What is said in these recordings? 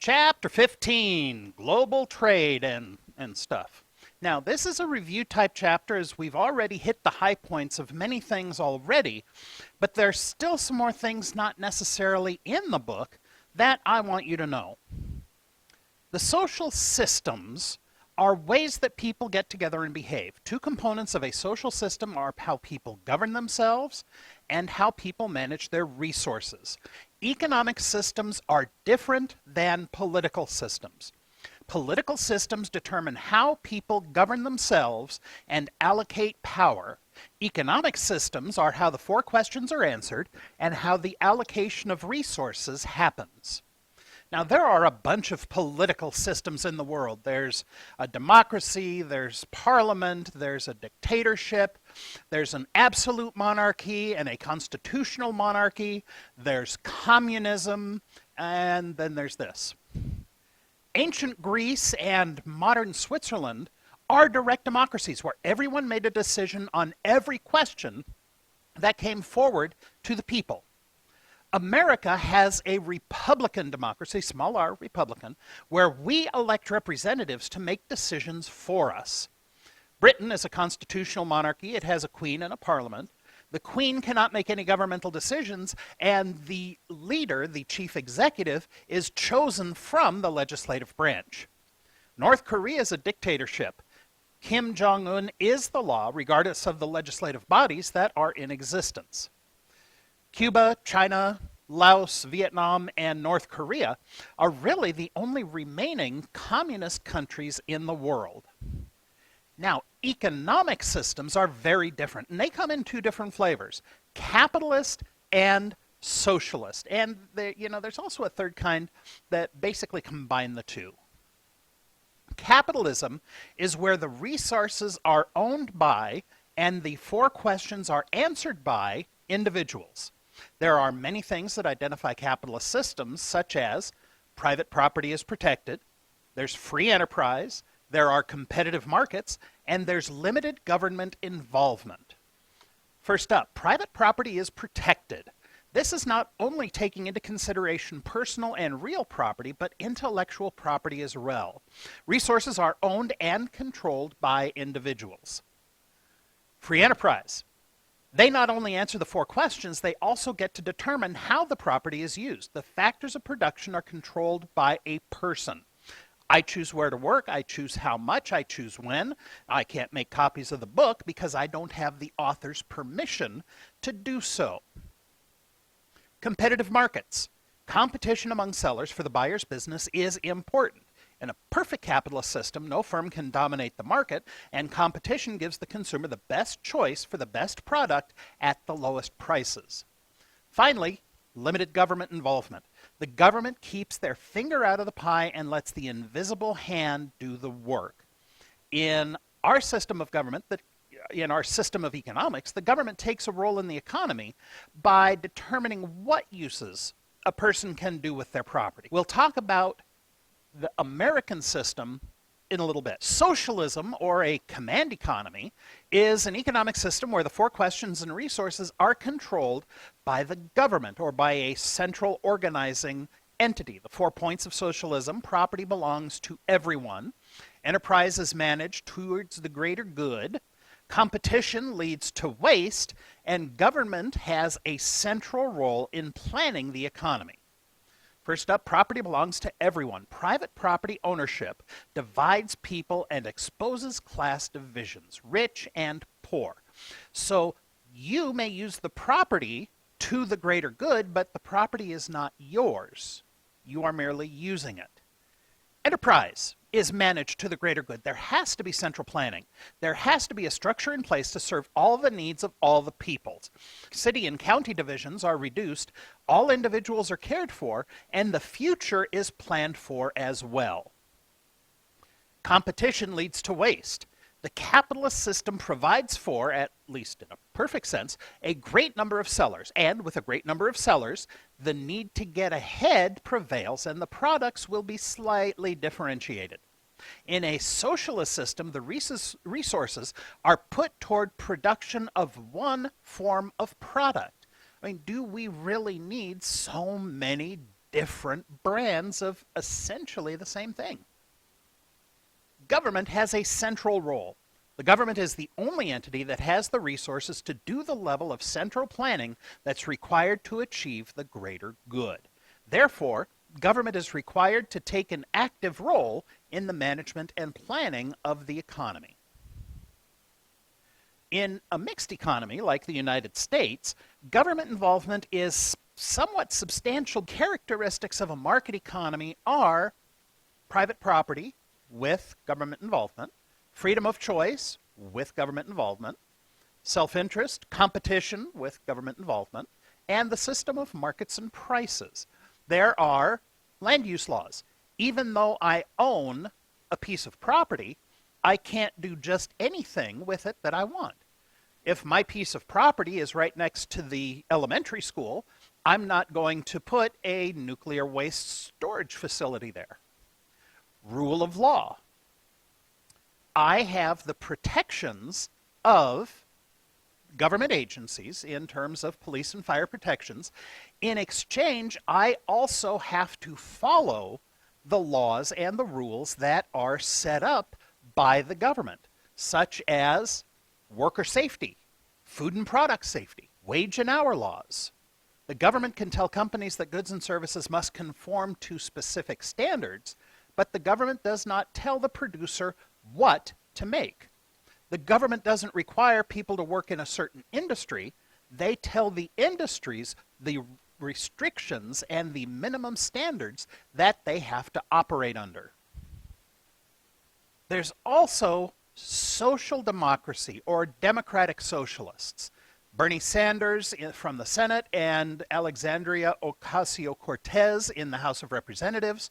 Chapter 15, Global Trade and stuff. Now, this is a review type chapter as we've already hit the high points of many things already, but there's still some more things not necessarily in the book that I want you to know. The social systems are ways that people get together and behave. Two components of a social system are how people govern themselves and how people manage their resources. Economic systems are different than political systems. Political systems determine how people govern themselves and allocate power. Economic systems are how the four questions are answered and how the allocation of resources happens. Now, there are a bunch of political systems in the world. There's a democracy, there's parliament, there's a dictatorship, there's an absolute monarchy and a constitutional monarchy, there's communism, and then there's this. Ancient Greece and modern Switzerland are direct democracies where everyone made a decision on every question that came forward to the people. America has a Republican democracy, small r, Republican, where we elect representatives to make decisions for us. Britain is a constitutional monarchy. It has a queen and a parliament. The queen cannot make any governmental decisions, and the leader, the chief executive, is chosen from the legislative branch. North Korea is a dictatorship. Kim Jong-un is the law, regardless of the legislative bodies that are in existence. Cuba, China, Laos, Vietnam, and North Korea are really the only remaining communist countries in the world. Now, economic systems are very different, and they come in two different flavors, capitalist and socialist. And there's also a third kind that basically combine the two. Capitalism is where the resources are owned by and the four questions are answered by individuals. There are many things that identify capitalist systems, such as private property is protected, there's free enterprise, there are competitive markets, and there's limited government involvement. First up, private property is protected. This is not only taking into consideration personal and real property, but intellectual property as well. Resources are owned and controlled by individuals. Free enterprise. They not only answer the four questions, they also get to determine how the property is used. The factors of production are controlled by a person. I choose where to work, I choose how much, I choose when. I can't make copies of the book because I don't have the author's permission to do so. Competitive markets. Competition among sellers for the buyer's business is important. In a perfect capitalist system, no firm can dominate the market, and competition gives the consumer the best choice for the best product at the lowest prices. Finally, limited government involvement. The government keeps their finger out of the pie and lets the invisible hand do the work. In our system of government, in our system of economics, the government takes a role in the economy by determining what uses a person can do with their property. We'll talk about the American system in a little bit. Socialism, or a command economy, is an economic system where the four questions and resources are controlled by the government or by a central organizing entity. The 4 points of socialism: property belongs to everyone, enterprise is managed towards the greater good, competition leads to waste, and government has a central role in planning the economy. First up, property belongs to everyone. Private property ownership divides people and exposes class divisions, rich and poor. So you may use the property to the greater good, but the property is not yours. You are merely using it. Enterprise is managed to the greater good. There has to be central planning. There has to be a structure in place to serve all the needs of all the peoples. City and county divisions are reduced, all individuals are cared for, and the future is planned for as well. Competition leads to waste. The capitalist system provides for, at least in a perfect sense, a great number of sellers. And with a great number of sellers, the need to get ahead prevails and the products will be slightly differentiated. In a socialist system, the resources are put toward production of one form of product. I mean, do we really need so many different brands of essentially the same thing. Government has a central role. The government is the only entity that has the resources to do the level of central planning that's required to achieve the greater good. Therefore, government is required to take an active role in the management and planning of the economy. In a mixed economy like the United States, government involvement is somewhat substantial. Characteristics of a market economy are private property with government involvement, freedom of choice with government involvement, self-interest, competition with government involvement, and the system of markets and prices. There are land use laws. Even though I own a piece of property, I can't do just anything with it that I want. If my piece of property is right next to the elementary school, I'm not going to put a nuclear waste storage facility there. Rule of law. I have the protections of government agencies in terms of police and fire protections. In exchange, I also have to follow the laws and the rules that are set up by the government, such as worker safety, food and product safety, wage and hour laws. The government can tell companies that goods and services must conform to specific standards, but the government does not tell the producer what to make. The government doesn't require people to work in a certain industry. They tell the industries the restrictions and the minimum standards that they have to operate under. There's also social democracy or democratic socialists. Bernie Sanders from the Senate and Alexandria Ocasio-Cortez in the House of Representatives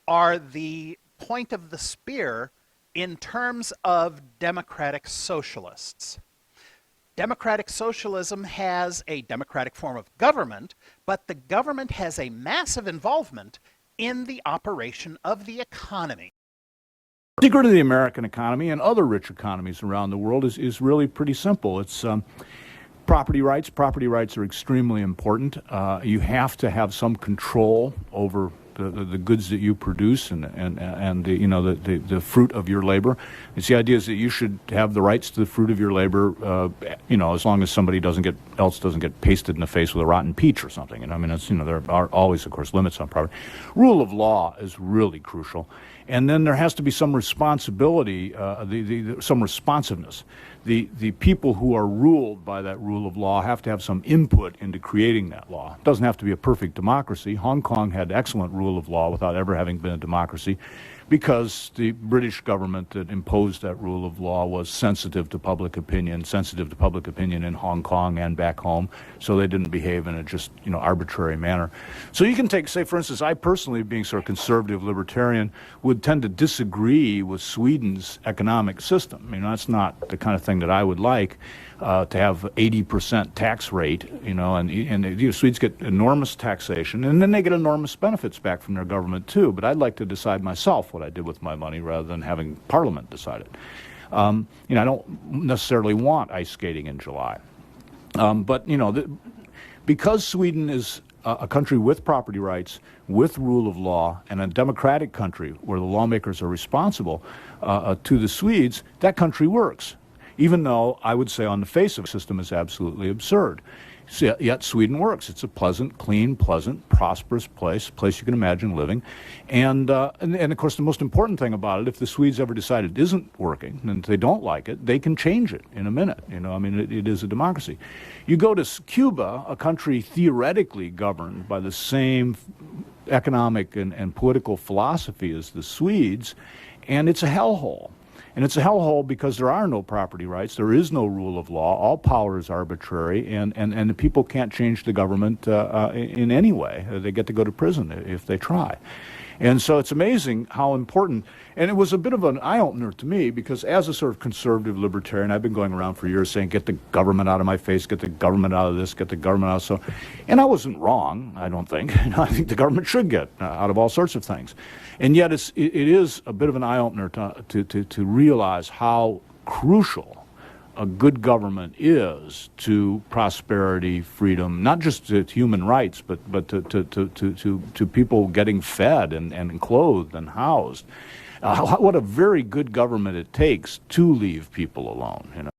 are the point of the spear in terms of democratic socialists. Democratic socialism has a democratic form of government, but the government has a massive involvement in the operation of the economy. The secret of the American economy and other rich economies around the world is really pretty simple. It's property rights. Property rights are extremely important. You have to have some control over the goods that you produce and the fruit of your labor. It's the idea is that you should have the rights to the fruit of your labor, as long as somebody doesn't get pasted in the face with a rotten peach or something. And I mean, there are always, of course, limits on property. Rule of law is really crucial. And then there has to be some responsibility, some responsiveness. The people who are ruled by that rule of law have to have some input into creating that law. It doesn't have to be a perfect democracy. Hong Kong had excellent rule of law without ever having been a democracy, because the British government that imposed that rule of law was sensitive to public opinion in Hong Kong and back home, so they didn't behave in a just, arbitrary manner. So you can take, say, for instance, I personally, being sort of conservative libertarian, would tend to disagree with Sweden's economic system. That's not the kind of thing that I would like, to have 80% tax rate, and Swedes get enormous taxation, and then they get enormous benefits back from their government too. But I'd like to decide myself what I did with my money rather than having Parliament decide it. I don't necessarily want ice skating in July. But because Sweden is a country with property rights, with rule of law, and a democratic country where the lawmakers are responsible to the Swedes, that country works. Even though I would say on the face of the system is absolutely absurd. Yet Sweden works. It's a pleasant, clean, pleasant, prosperous place you can imagine living. And of course, the most important thing about it, if the Swedes ever decide it isn't working and they don't like it, they can change it in a minute. It is a democracy. You go to Cuba, a country theoretically governed by the same economic and political philosophy as the Swedes, and it's a hellhole. And it's a hellhole because there are no property rights, there is no rule of law, all power is arbitrary, and the people can't change the government in any way. They get to go to prison if they try. And so it's amazing how important, and it was a bit of an eye-opener to me, because as a sort of conservative libertarian, I've been going around for years saying, get the government out of my face, get the government out of this, get the government out of so. And I wasn't wrong, I don't think. I think the government should get out of all sorts of things. And yet it is a bit of an eye-opener to realize how crucial a good government is to prosperity, freedom, not just to human rights, but to people getting fed and clothed and housed. What a very good government it takes to leave people alone,